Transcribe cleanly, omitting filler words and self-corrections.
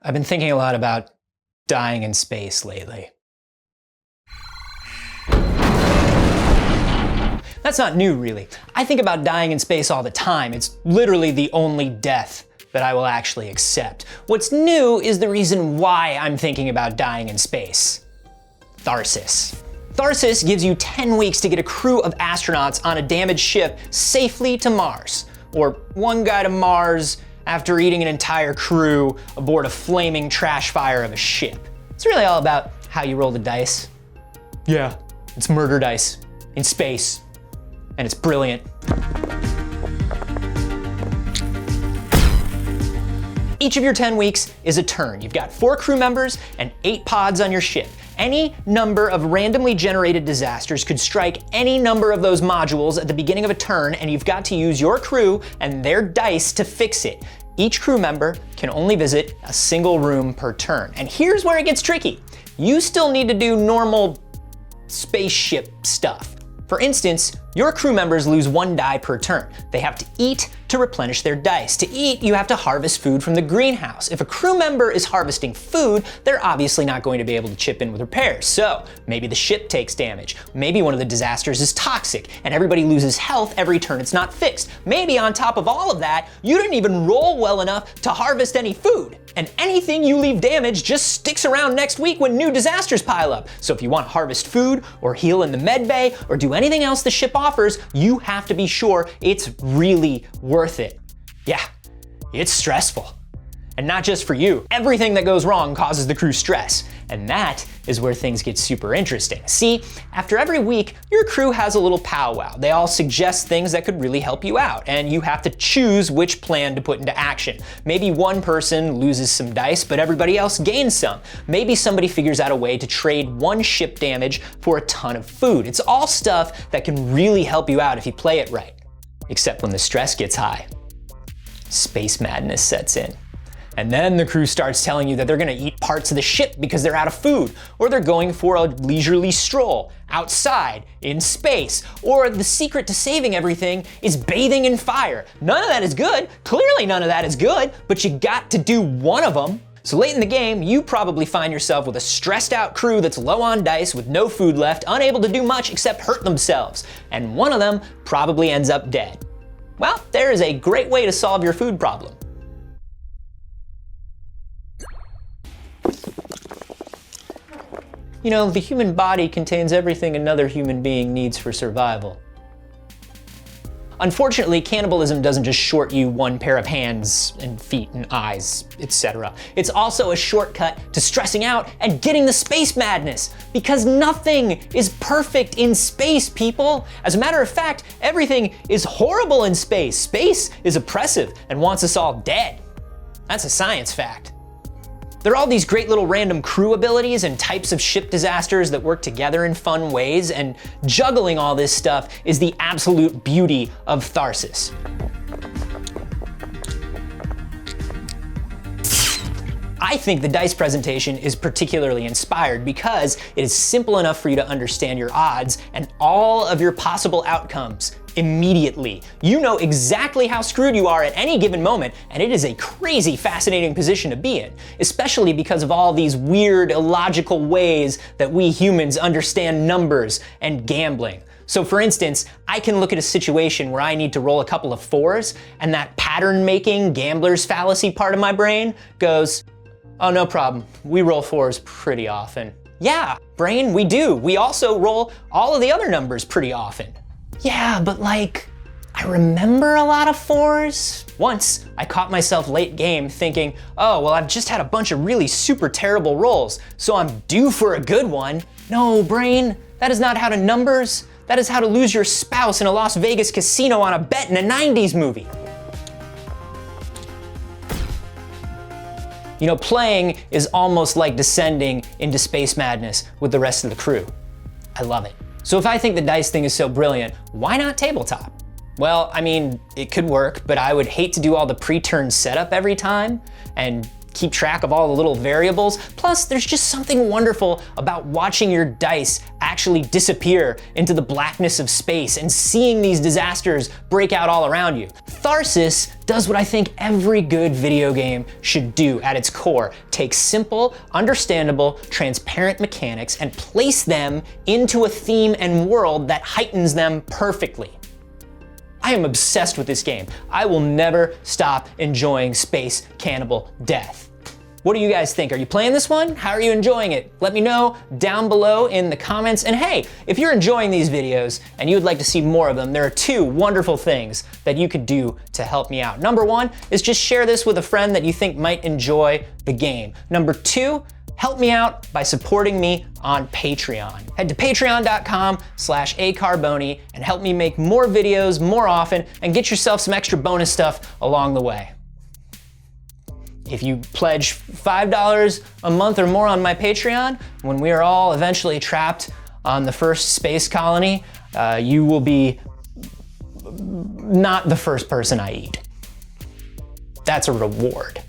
I've been thinking a lot about dying in space lately. That's not new, really. I think about dying in space all the time. It's literally the only death that I will actually accept. What's new is the reason why I'm thinking about dying in space. Tharsis. Tharsis gives you 10 weeks to get a crew of astronauts on a damaged ship safely to Mars. Or one guy to Mars after eating an entire crew aboard a flaming trash fire of a ship. It's really all about how you roll the dice. Yeah, it's murder dice in space, and it's brilliant. Each of your 10 weeks is a turn. You've got 4 crew members and 8 pods on your ship. Any number of randomly generated disasters could strike any number of those modules at the beginning of a turn, and you've got to use your crew and their dice to fix it. Each crew member can only visit a single room per turn. And here's where it gets tricky. You still need to do normal spaceship stuff. For instance, your crew members lose 1 die per turn. They have to eat to replenish their dice. To eat, you have to harvest food from the greenhouse. If a crew member is harvesting food, they're obviously not going to be able to chip in with repairs. So maybe the ship takes damage. Maybe one of the disasters is toxic and everybody loses health every turn it's not fixed. Maybe on top of all of that, you didn't even roll well enough to harvest any food. And anything you leave damaged just sticks around next week when new disasters pile up. So if you want to harvest food or heal in the med bay or do anything else the ship offers, you have to be sure it's really worth it. Yeah, it's stressful. And not just for you. Everything that goes wrong causes the crew stress. And that is where things get super interesting. See, after every week, your crew has a little powwow. They all suggest things that could really help you out, and you have to choose which plan to put into action. Maybe one person loses some dice, but everybody else gains some. Maybe somebody figures out a way to trade 1 ship damage for a ton of food. It's all stuff that can really help you out if you play it right. Except when the stress gets high, space madness sets in. And then the crew starts telling you that they're gonna eat parts of the ship because they're out of food, or they're going for a leisurely stroll outside in space, or the secret to saving everything is bathing in fire. None of that is good. Clearly none of that is good, but you got to do one of them. So late in the game, you probably find yourself with a stressed out crew that's low on dice with no food left, unable to do much except hurt themselves. And one of them probably ends up dead. Well, there is a great way to solve your food problem. You know, the human body contains everything another human being needs for survival. Unfortunately, cannibalism doesn't just short you 1 pair of hands and feet and eyes, etc. It's also a shortcut to stressing out and getting the space madness, because nothing is perfect in space, people. As a matter of fact, everything is horrible in space. Space is oppressive and wants us all dead. That's a science fact. There are all these great little random crew abilities and types of ship disasters that work together in fun ways, and juggling all this stuff is the absolute beauty of Tharsis. I think the dice presentation is particularly inspired because it is simple enough for you to understand your odds and all of your possible outcomes immediately. You know exactly how screwed you are at any given moment, and it is a crazy fascinating position to be in, especially because of all these weird, illogical ways that we humans understand numbers and gambling. So for instance, I can look at a situation where I need to roll a couple of 4s, and that pattern-making gambler's fallacy part of my brain goes, oh, no problem, we roll 4s pretty often. Yeah, brain, we do. We also roll all of the other numbers pretty often. Yeah, but like, I remember a lot of 4s. Once, I caught myself late game thinking, oh, well, I've just had a bunch of really super terrible rolls, so I'm due for a good one. No, brain, that is not how to numbers. That is how to lose your spouse in a Las Vegas casino on a bet in a 90s movie. You know, playing is almost like descending into space madness with the rest of the crew. I love it. So if I think the dice thing is so brilliant, why not tabletop? Well, I mean, it could work, but I would hate to do all the pre-turn setup every time and keep track of all the little variables. Plus, there's just something wonderful about watching your dice actually disappear into the blackness of space and seeing these disasters break out all around you. Tharsis does what I think every good video game should do at its core. Take simple, understandable, transparent mechanics and place them into a theme and world that heightens them perfectly. I am obsessed with this game. I will never stop enjoying Space Cannibal Death. What do you guys think? Are you playing this one? How are you enjoying it? Let me know down below in the comments. And hey, if you're enjoying these videos and you would like to see more of them, there are two wonderful things that you could do to help me out. Number one is just share this with a friend that you think might enjoy the game. Number two, help me out by supporting me on Patreon. Head to patreon.com/acarboni and help me make more videos more often and get yourself some extra bonus stuff along the way. If you pledge $5 a month or more on my Patreon, when we are all eventually trapped on the first space colony, you will be not the first person I eat. That's a reward.